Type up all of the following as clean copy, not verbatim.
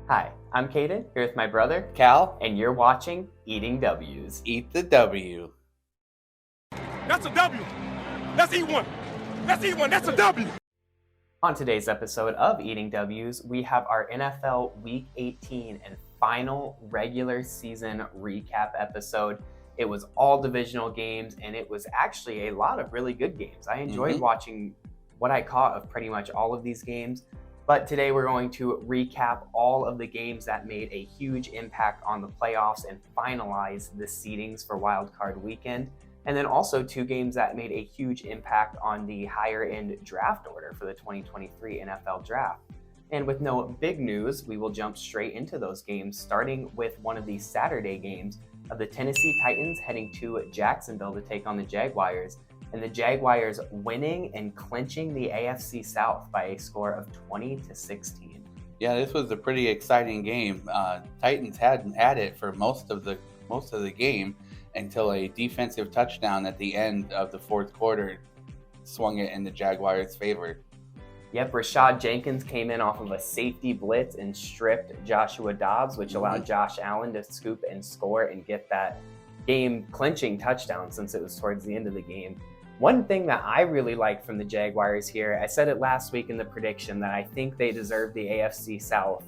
Hi, I'm Caden, here with my brother, Cal, and you're watching Eating W's. eat the W. That's a W. Let's eat one. Let's eat one. That's a W. On today's episode of Eating W's, we have our NFL Week 18 and final regular season recap episode. It was all divisional games, and it was actually a lot of really good games. I enjoyed watching what I caught of pretty much all of these games. But today we're going to recap all of the games that made a huge impact on the playoffs and finalize the seedings for Wild Card Weekend. And then also two games that made a huge impact on the higher end draft order for the 2023 NFL Draft. And with no big news, we will jump straight into those games, starting with one of the Saturday games of the Tennessee Titans heading to Jacksonville to take on the Jaguars. And the Jaguars winning and clinching the AFC South by a score of 20-16. Yeah, this was a pretty exciting game. Titans hadn't had it for most of the game until a defensive touchdown at the end of the fourth quarter swung it in the Jaguars' favor. Yep, Rashad Jenkins came in off of a safety blitz and stripped Joshua Dobbs, which allowed Josh Allen to scoop and score and get that game-clinching touchdown since it was towards the end of the game. One thing that I really like from the Jaguars here, I said it last week in the prediction that I think they deserve the AFC South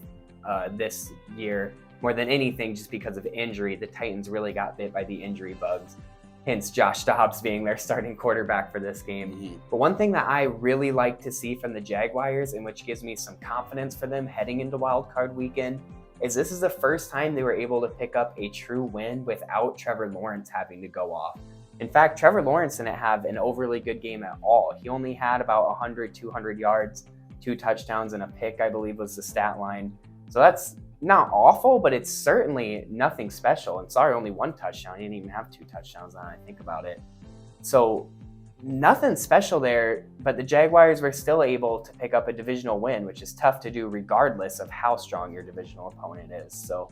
this year more than anything just because of injury. The Titans really got bit by the injury bugs, hence Josh Dobbs being their starting quarterback for this game. But one thing that I really like to see from the Jaguars, and which gives me some confidence for them heading into Wild Card Weekend, is this is the first time they were able to pick up a true win without Trevor Lawrence having to go off. In fact, Trevor Lawrence didn't have an overly good game at all. He only had about 100, 200 yards, 2 touchdowns, and a pick, I believe was the stat line. So that's not awful, but it's certainly nothing special. And sorry, only 1 touchdown. He didn't even have 2 touchdowns now I think about it. So nothing special there, but the Jaguars were still able to pick up a divisional win, which is tough to do regardless of how strong your divisional opponent is. So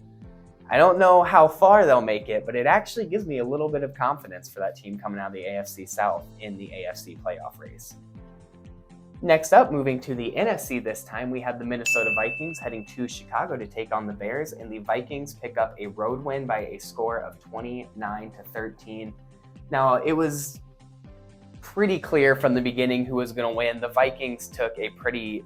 I don't know how far they'll make it, but it actually gives me a little bit of confidence for that team coming out of the AFC South in the AFC playoff race. Next up, moving to the NFC this time, we had the Minnesota Vikings heading to Chicago to take on the Bears, and the Vikings pick up a road win by a score of 29-13. Now, it was pretty clear from the beginning who was going to win. The Vikings took a pretty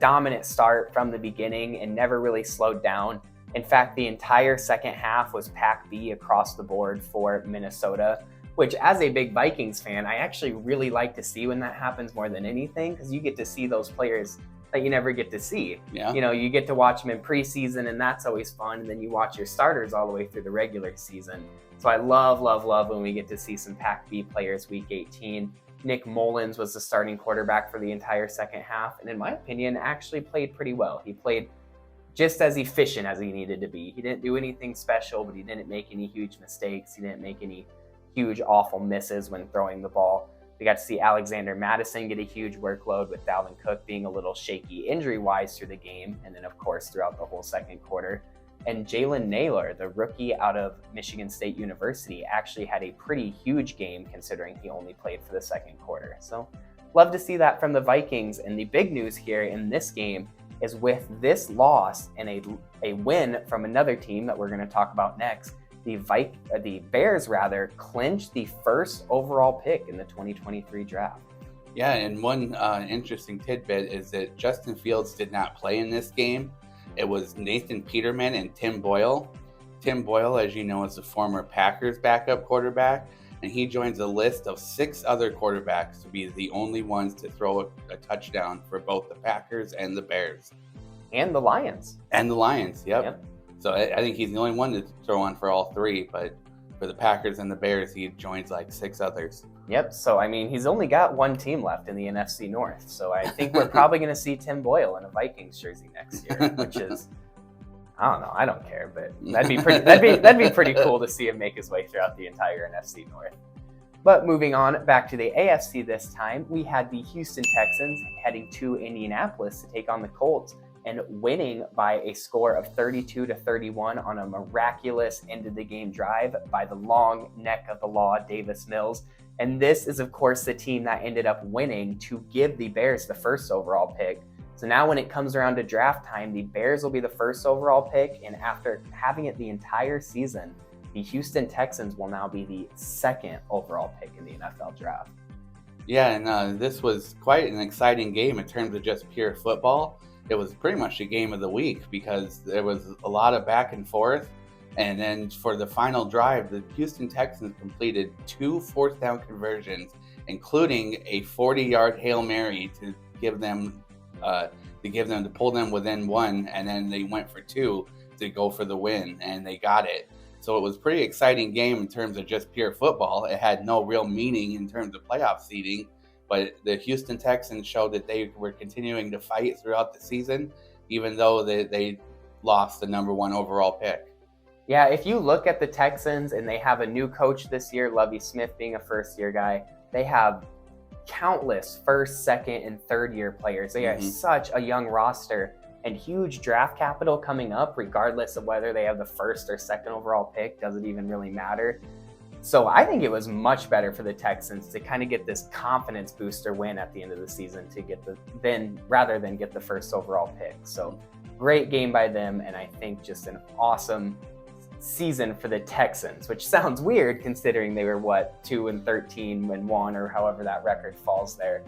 dominant start from the beginning and never really slowed down. In fact, the entire second half was Pack B across the board for Minnesota, which as a big Vikings fan, I actually really like to see when that happens more than anything, because you get to see those players that you never get to see. Yeah. You know, you get to watch them in preseason, and that's always fun, and then you watch your starters all the way through the regular season. So I love when we get to see some Pack B players Week 18. Nick Mullins was the starting quarterback for the entire second half, and in my opinion, actually played pretty well. He played just as efficient as he needed to be. He didn't do anything special, but he didn't make any huge mistakes. He didn't make any huge awful misses when throwing the ball. We got to see Alexander Mattison get a huge workload, with Dalvin Cook being a little shaky injury-wise through the game, and then of course throughout the whole second quarter. And Jalen Naylor, the rookie out of Michigan State University, actually had a pretty huge game considering he only played for the second quarter. So love to see that from the Vikings. And the big news here in this game is with this loss and a win from another team that we're going to talk about next, the Bears clinched the first overall pick in the 2023 draft. Yeah, and one interesting tidbit is that Justin Fields did not play in this game. It was Nathan Peterman and Tim Boyle. Tim Boyle, as you know, is the former Packers backup quarterback, and he joins a list of 6 other quarterbacks to be the only ones to throw a touchdown for both the Packers and the Bears. And the Lions. Yep. So I think he's the only one to throw on for all 3, but for the Packers and the Bears, he joins like 6 others. Yep, so I mean, he's only got 1 team left in the NFC North, so I think we're probably going to see Tim Boyle in a Vikings jersey next year, which is, I don't know, I don't care, but that'd be pretty cool to see him make his way throughout the entire NFC North. But moving on back to the AFC this time, we had the Houston Texans heading to Indianapolis to take on the Colts and winning by a score of 32-31 on a miraculous end-of-the-game drive by the long neck of the law, Davis Mills. And this is, of course, the team that ended up winning to give the Bears the first overall pick. So now when it comes around to draft time, the Bears will be the first overall pick, and after having it the entire season, the Houston Texans will now be the second overall pick in the NFL draft. Yeah, and this was quite an exciting game in terms of just pure football. It was pretty much the game of the week because there was a lot of back and forth. And then for the final drive, the Houston Texans completed 2 fourth down conversions, including a 40-yard Hail Mary to pull them within 1, and then they went for 2 to go for the win, and they got it. So it was a pretty exciting game in terms of just pure football. It had no real meaning in terms of playoff seeding, but the Houston Texans showed that they were continuing to fight throughout the season, even though they lost the number 1 overall pick. Yeah, if you look at the Texans and they have a new coach this year, Lovie Smith being a first-year guy, they have countless first, second, and third-year players. They have such a young roster and huge draft capital coming up, regardless of whether they have the first or second overall pick. Doesn't even really matter. So I think it was much better for the Texans to kind of get this confidence booster win at the end of the season to get rather than get the first overall pick. So great game by them, and I think just an awesome season for the Texans, which sounds weird considering they were 2-13 and 1, or however that record falls there.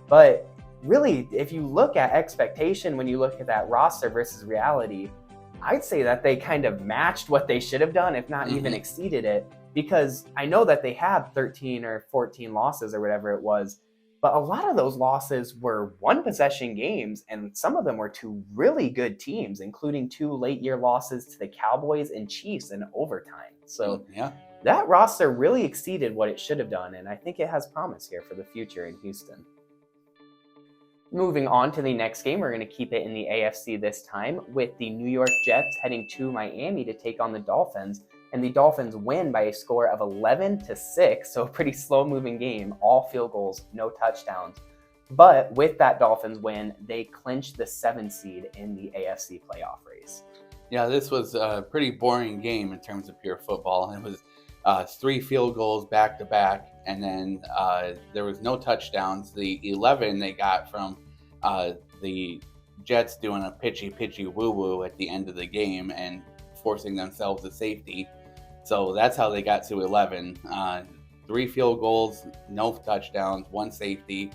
But really, if you look at expectation, when you look at that roster versus reality, I'd say that they kind of matched what they should have done, if not even exceeded it, because I know that they had 13 or 14 losses or whatever it was, but a lot of those losses were one-possession games, and some of them were to really good teams, including 2 late-year losses to the Cowboys and Chiefs in overtime. So that roster really exceeded what it should have done, and I think it has promise here for the future in Houston. Moving on to the next game, we're going to keep it in the AFC this time, with the New York Jets heading to Miami to take on the Dolphins. And the Dolphins win by a score of 11-6, so a pretty slow-moving game, all field goals, no touchdowns. But with that Dolphins win, they clinched the 7th seed in the AFC playoff race. Yeah, this was a pretty boring game in terms of pure football. It was 3 field goals back-to-back, and then there was no touchdowns. The 11 they got from the Jets doing a pitchy woo-woo at the end of the game and forcing themselves to safety. So that's how they got to 11. 3 field goals, no touchdowns, 1 safety.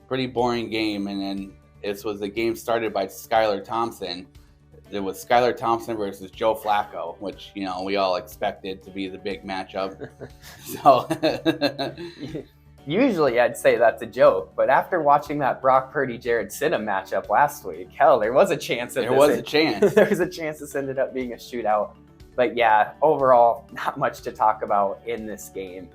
Pretty boring game. And then this was a game started by Skylar Thompson. It was Skylar Thompson versus Joe Flacco, which, we all expected to be the big matchup. So usually I'd say that's a joke, but after watching that Brock Purdy-Jared Stidham matchup last week, there was a chance. There was a chance this ended up being a shootout. But yeah, overall, not much to talk about in this game,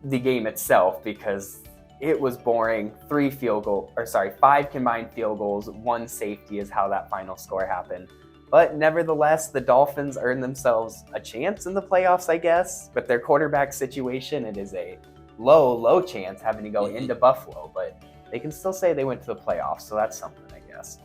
the game itself, because it was boring. 5 combined field goals, 1 safety is how that final score happened. But nevertheless, the Dolphins earned themselves a chance in the playoffs, I guess. With their quarterback situation, it is a low chance having to go into Buffalo, but they can still say they went to the playoffs, so that's something, I guess.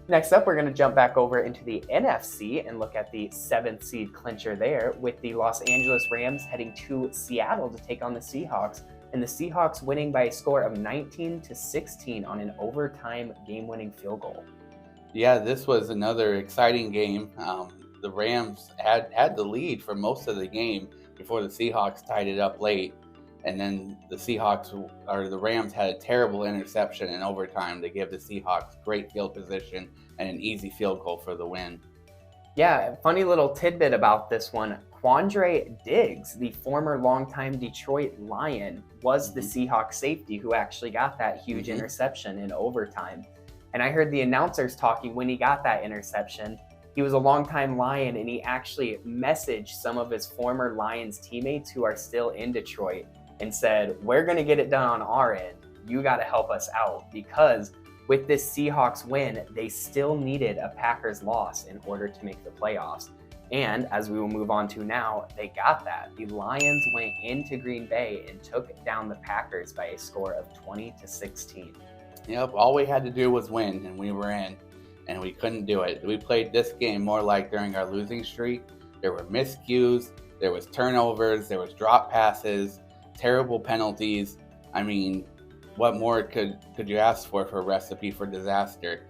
Next up, we're going to jump back over into the NFC and look at the 7th seed clincher there, with the Los Angeles Rams heading to Seattle to take on the Seahawks, and the Seahawks winning by a score of 19-16 on an overtime game-winning field goal. Yeah, this was another exciting game. The Rams had the lead for most of the game before the Seahawks tied it up late. And then the Rams had a terrible interception in overtime to give the Seahawks great field position and an easy field goal for the win. Yeah, funny little tidbit about this one. Quandre Diggs, the former longtime Detroit Lion, was the Seahawks safety who actually got that huge interception in overtime. And I heard the announcers talking when he got that interception. He was a longtime Lion, and he actually messaged some of his former Lions teammates who are still in Detroit and said, "We're going to get it done on our end. You got to help us out," because with this Seahawks win, they still needed a Packers loss in order to make the playoffs. And as we will move on to now, they got that. The Lions went into Green Bay and took down the Packers by a score of 20-16. Yep, all we had to do was win, and we were in, and we couldn't do it. We played this game more like during our losing streak. There were miscues, there was turnovers, there was drop passes, terrible penalties. I mean, what more could you ask for a recipe for disaster?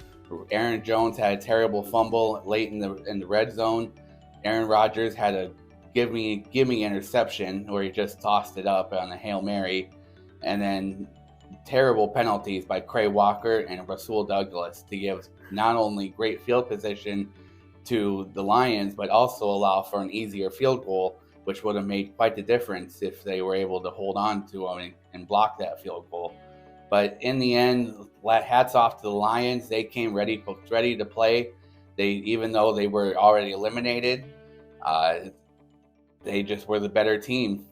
Aaron Jones had a terrible fumble late in the red zone. Aaron Rodgers had a give me interception where he just tossed it up on a Hail Mary, and then terrible penalties by Quay Walker and Rasul Douglas to give not only great field position to the Lions, but also allow for an easier field goal, which would have made quite the difference if they were able to hold on to them and block that field goal. But in the end, hats off to the Lions. They came ready to play. Even though they were already eliminated, they just were the better team.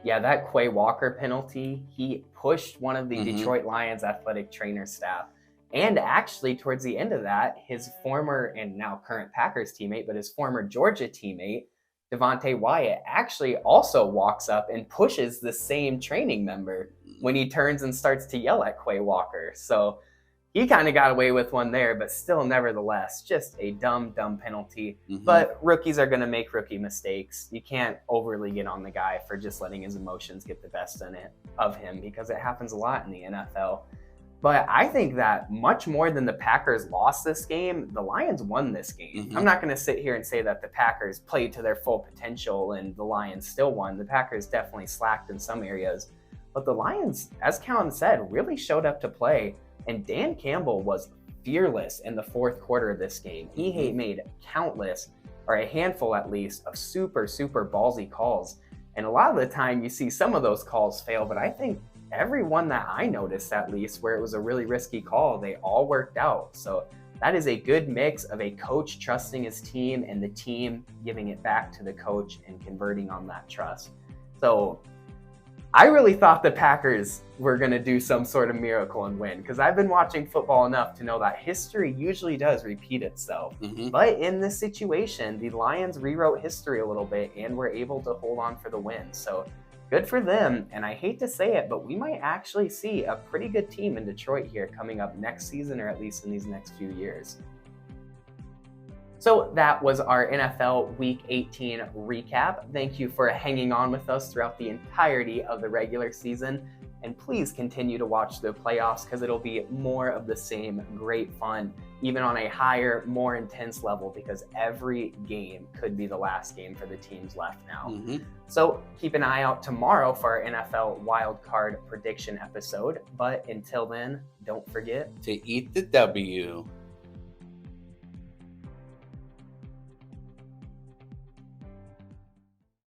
Yeah, that Quay Walker penalty, he pushed one of the Detroit Lions athletic trainer staff. And actually, towards the end of that, his former and now current Packers teammate, but his former Georgia teammate, Devontae Wyatt, actually also walks up and pushes the same training member when he turns and starts to yell at Quay Walker. So he kind of got away with one there, but still, nevertheless, just a dumb penalty. But rookies are going to make rookie mistakes. You can't overly get on the guy for just letting his emotions get the best of him, because it happens a lot in the NFL. But I think that much more than the Packers lost this game, the Lions won this game. I'm not going to sit here and say that the Packers played to their full potential and the Lions still won. The Packers definitely slacked in some areas. But the Lions, as Callan said, really showed up to play. And Dan Campbell was fearless in the fourth quarter of this game. He made countless, or a handful at least, of super ballsy calls. And a lot of the time you see some of those calls fail, but I think every one that I noticed, at least, where it was a really risky call, they all worked out. So that is a good mix of a coach trusting his team and the team giving it back to the coach and converting on that trust. So I really thought the Packers were going to do some sort of miracle and win, because I've been watching football enough to know that history usually does repeat itself. But in this situation, the Lions rewrote history a little bit and were able to hold on for the win. So good for them, and I hate to say it, but we might actually see a pretty good team in Detroit here coming up next season, or at least in these next few years. So that was our NFL Week 18 recap. Thank you for hanging on with us throughout the entirety of the regular season, and please continue to watch the playoffs, because it'll be more of the same great fun, even on a higher, more intense level, because every game could be the last game for the teams left now. So keep an eye out tomorrow for our NFL wildcard prediction episode. But until then, don't forget to eat the W.